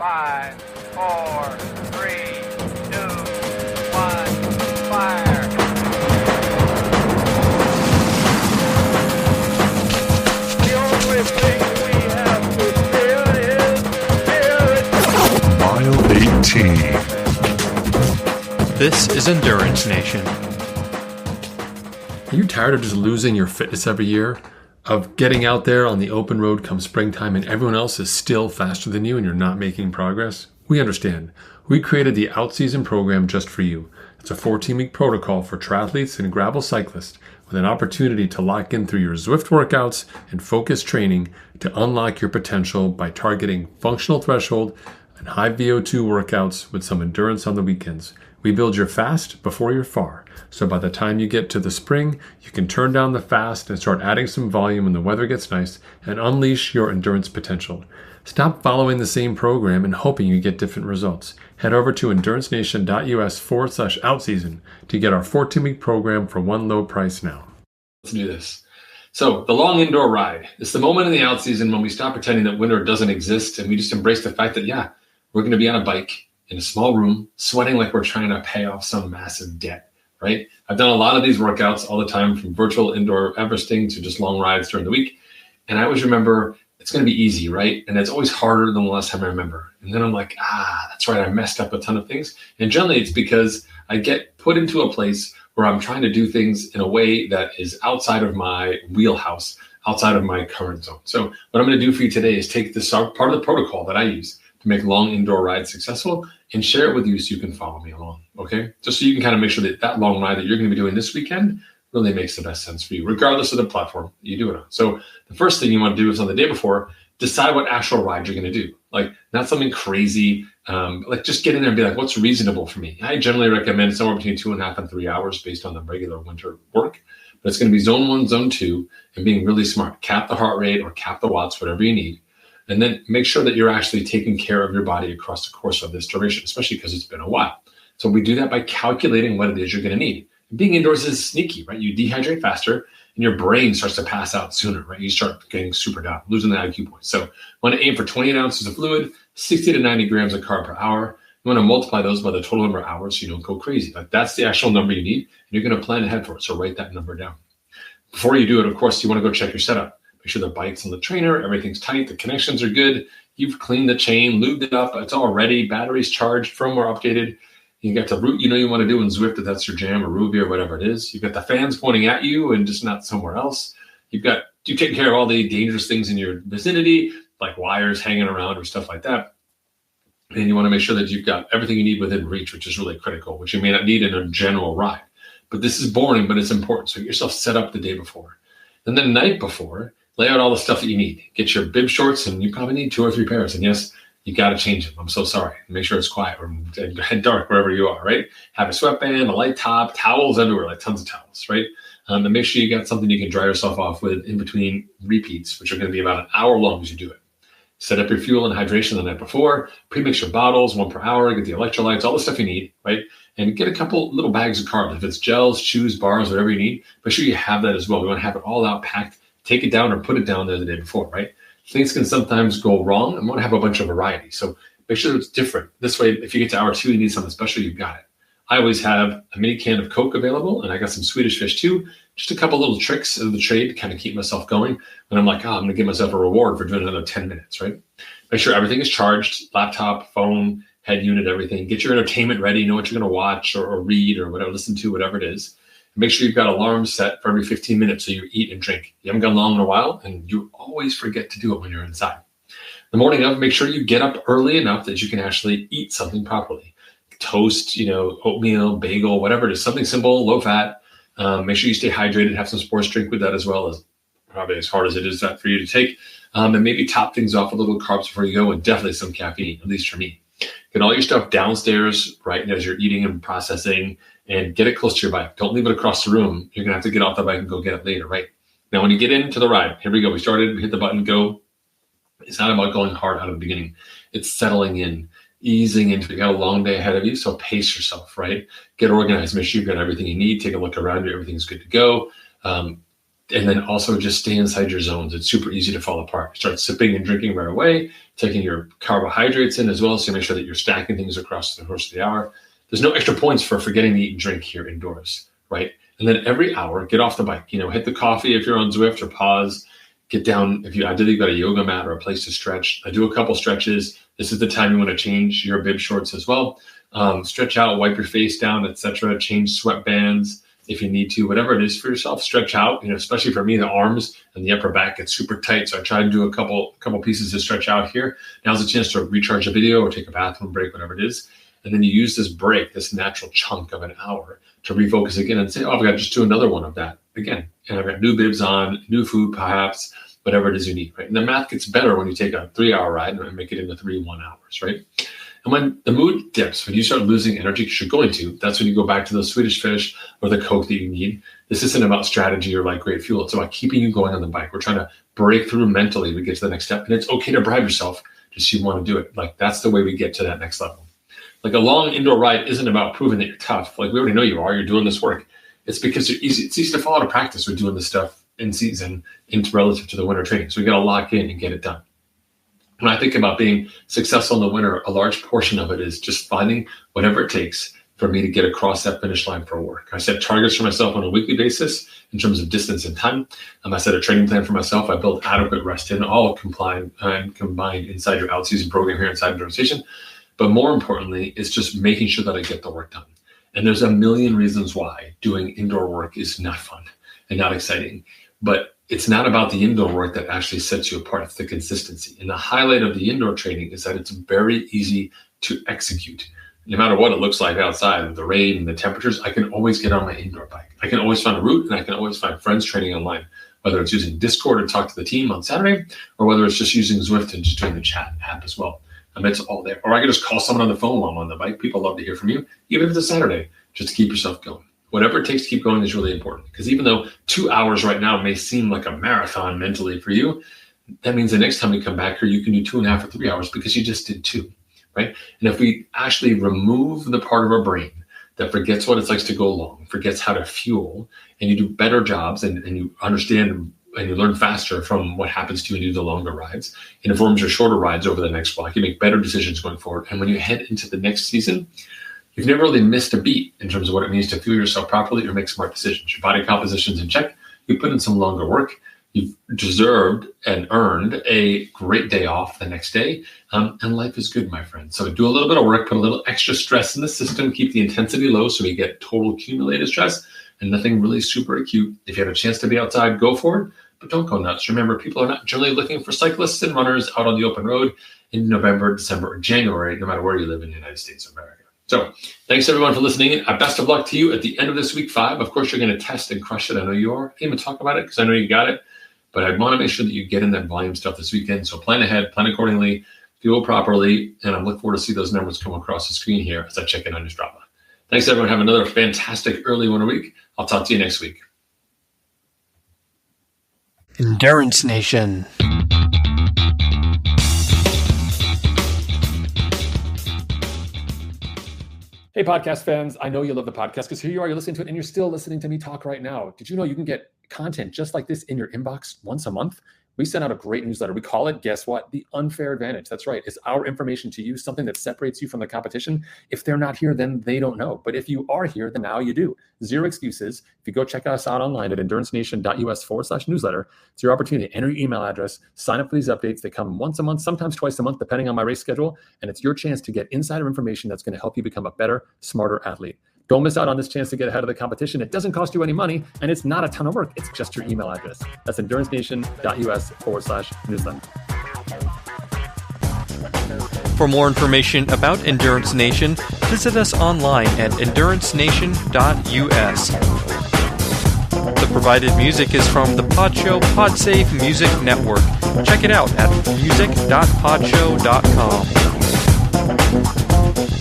5, 4, 3, 2, 1, fire. The only thing we have to fear is fear. Mile 18. This is Endurance Nation. Are you tired of just losing your fitness every year? Of getting out there on the open road come springtime and everyone else is still faster than you and you're not making progress? We understand. We created the Outseason program just for you. It's a 14-week protocol for triathletes and gravel cyclists with an opportunity to lock in through your Zwift workouts and focused training to unlock your potential by targeting functional threshold and high VO2 workouts with some endurance on the weekends. We build your fast before you're far. So by the time you get to the spring, you can turn down the fast and start adding some volume when the weather gets nice and unleash your endurance potential. Stop following the same program and hoping you get different results. Head over to endurancenation.us/outseason to get our 14-week program for one low price now. Let's do this. So the long indoor ride. It's the moment in the out season when we stop pretending that winter doesn't exist and we just embrace the fact that, we're going to be on a bike in a small room, sweating like we're trying to pay off some massive debt, right? I've done a lot of these workouts all the time, from virtual indoor Everesting to just long rides during the week. And I always remember it's going to be easy, right? And it's always harder than the last time I remember. And then I'm like, that's right, I messed up a ton of things. And generally it's because I get put into a place where I'm trying to do things in a way that is outside of my wheelhouse, outside of my current zone. So what I'm going to do for you today is take this part of the protocol that I use to make long indoor rides successful and share it with you so you can follow me along, okay? Just so you can kind of make sure that that long ride that you're going to be doing this weekend really makes the best sense for you, regardless of the platform you do it on. So the first thing you want to do is on the day before, decide what actual ride you're going to do. Like, not something crazy, like just get in there and be like, what's reasonable for me? I generally recommend somewhere between 2.5 and 3 hours based on the regular winter work. But it's going to be zone 1, zone 2, and being really smart. Cap the heart rate or cap the watts, whatever you need. And then make sure that you're actually taking care of your body across the course of this duration, especially because it's been a while. So we do that by calculating what it is you're going to need. Being indoors is sneaky, right? You dehydrate faster and your brain starts to pass out sooner, right? You start getting super down, losing the IQ points. So you want to aim for 28 ounces of fluid, 60 to 90 grams of carb per hour. You want to multiply those by the total number of hours so you don't go crazy. Like, that's the actual number you need, and you're going to plan ahead for it. So write that number down. Before you do it, of course, you want to go check your setup. Make sure the bike's on the trainer, everything's tight, the connections are good. You've cleaned the chain, lubed it up, it's all ready, batteries charged, firmware updated. You got the route you want to do in Zwift if that's your jam, or Ruby or whatever it is. You've got the fans pointing at you and just not somewhere else. You've taken care of all the dangerous things in your vicinity, like wires hanging around or stuff like that. And you want to make sure that you've got everything you need within reach, which is really critical, which you may not need in a general ride. But this is boring, but it's important. So get yourself set up the day before. And then the night before, lay out all the stuff that you need. Get your bib shorts, and you probably need 2 or 3 pairs. And yes, you got to change them. I'm so sorry. Make sure it's quiet or dark wherever you are, right? Have a sweatband, a light top, towels everywhere, like tons of towels, right? And make sure you got something you can dry yourself off with in between repeats, which are going to be about an hour long as you do it. Set up your fuel and hydration the night before. Pre-mix your bottles 1 per hour. Get the electrolytes, all the stuff you need, right? And get a couple little bags of carbs. If it's gels, chews, bars, whatever you need, make sure you have that as well. We want to have it all out packed. Take it down or put it down there the day before, right? Things can sometimes go wrong and want to have a bunch of variety. So make sure it's different. This way, if you get to hour 2, you need something special, you've got it. I always have a mini can of Coke available, and I got some Swedish fish too. Just a couple little tricks of the trade to kind of keep myself going. And I'm like, I'm going to give myself a reward for doing another 10 minutes, right? Make sure everything is charged, laptop, phone, head unit, everything. Get your entertainment ready, know what you're going to watch or read or whatever, listen to, whatever it is. Make sure you've got alarms set for every 15 minutes so you eat and drink. You haven't gone long in a while, and you always forget to do it when you're inside. The morning of, make sure you get up early enough that you can actually eat something properly. Toast, oatmeal, bagel, whatever it is, something simple, low fat. Make sure you stay hydrated, have some sports drink with that as well, as probably as hard as it is that for you to take. And maybe top things off with a little carbs before you go, and definitely some caffeine, at least for me. Get all your stuff downstairs, right, as you're eating and processing, and get it close to your bike. Don't leave it across the room. You're going to have to get off the bike and go get it later, right? Now, when you get into the ride, here we go. We started, we hit the button, go. It's not about going hard out of the beginning. It's settling in, easing into it. You got a long day ahead of you, so pace yourself, right? Get organized. Make sure you've got everything you need. Take a look around you. Everything's good to go. And then also just stay inside your zones. It's super easy to fall apart. Start sipping and drinking right away, taking your carbohydrates in as well, so make sure that you're stacking things across the course of the hour. There's no extra points for forgetting to eat and drink here indoors, right? And then every hour, get off the bike. Hit the coffee if you're on Zwift, or pause. Get down. If you ideally got a yoga mat or a place to stretch, I do a couple stretches. This is the time you want to change your bib shorts as well. Stretch out, wipe your face down, etc. Change sweatbands if you need to, whatever it is for yourself. Stretch out. Especially for me, the arms and the upper back get super tight, so I try to do a couple pieces to stretch out here. Now's a chance to recharge a video or take a bathroom break, whatever it is. And then you use this break, this natural chunk of an hour, to refocus again and say, oh, I've got to just do another one of that again. And I've got new bibs on, new food, perhaps, whatever it is you need, right? And the math gets better when you take a 3-hour ride and make it into 3 1-hours, right? And when the mood dips, when you start losing energy, because you're going to, that's when you go back to those Swedish fish or the Coke that you need. This isn't about strategy or like great fuel. It's about keeping you going on the bike. We're trying to break through mentally. We get to the next step, and it's okay to bribe yourself just so you want to do it. Like, that's the way we get to that next level. Like, a long indoor ride isn't about proving that you're tough. Like, we already know you are. You're doing this work. It's because it's easy to fall out of practice with doing this stuff in season relative to the winter training. So we got to lock in and get it done. When I think about being successful in the winter, a large portion of it is just finding whatever it takes for me to get across that finish line for work. I set targets for myself on a weekly basis in terms of distance and time. I set a training plan for myself. I built adequate rest in, all combined inside your out-season program here inside the rotation. But more importantly, it's just making sure that I get the work done. And there's a million reasons why doing indoor work is not fun and not exciting. But it's not about the indoor work that actually sets you apart. It's the consistency. And the highlight of the indoor training is that it's very easy to execute. No matter what it looks like outside with the rain and the temperatures, I can always get on my indoor bike. I can always find a route, and I can always find friends training online, whether it's using Discord to talk to the team on Saturday, or whether it's just using Zwift and just doing the chat app as well. It's all there. Or I can just call someone on the phone while I'm on the bike. People love to hear from you, even if it's a Saturday, just to keep yourself going. Whatever it takes to keep going is really important, because even though 2 hours right now may seem like a marathon mentally for you, that means the next time we come back here, you can do 2.5 or 3 hours because you just did 2, right? And if we actually remove the part of our brain that forgets what it's like to go long, forgets how to fuel, and you do better jobs and you understand and you learn faster from what happens to you when you do the longer rides, it informs your shorter rides over the next block. You make better decisions going forward. And when you head into the next season, you've never really missed a beat in terms of what it means to fuel yourself properly or make smart decisions. Your body composition's in check. You put in some longer work. You've deserved and earned a great day off the next day. And life is good, my friend. So do a little bit of work, put a little extra stress in the system, keep the intensity low so we get total accumulated stress and nothing really super acute. If you have a chance to be outside, go for it, but don't go nuts. Remember, people are not generally looking for cyclists and runners out on the open road in November, December, or January, no matter where you live in the United States of America. So thanks everyone for listening. Best of luck to you at the end of this week 5. Of course, you're going to test and crush it. I know you are. I can't even talk about it because I know you got it. But I want to make sure that you get in that volume stuff this weekend. So plan ahead, plan accordingly, fuel properly, and I look forward to see those numbers come across the screen here as I check in on your Strava. Thanks, everyone. Have another fantastic early winter week. I'll talk to you next week. Endurance Nation. Hey, podcast fans. I know you love the podcast because here you are, you're listening to it and you're still listening to me talk right now. Did you know you can get content just like this in your inbox once a month? We send out a great newsletter. We call it, guess what? The Unfair Advantage. That's right. It's our information to you, something that separates you from the competition. If they're not here, then they don't know. But if you are here, then now you do. Zero excuses. If you go check us out online at endurancenation.us/newsletter, it's your opportunity to enter your email address, sign up for these updates. They come once a month, sometimes twice a month, depending on my race schedule. And it's your chance to get insider information that's going to help you become a better, smarter athlete. Don't miss out on this chance to get ahead of the competition. It doesn't cost you any money, and it's not a ton of work. It's just your email address. That's endurancenation.us/newsletter. For more information about Endurance Nation, visit us online at endurancenation.us. The provided music is from the Podshow Podsafe Music Network. Check it out at music.podshow.com.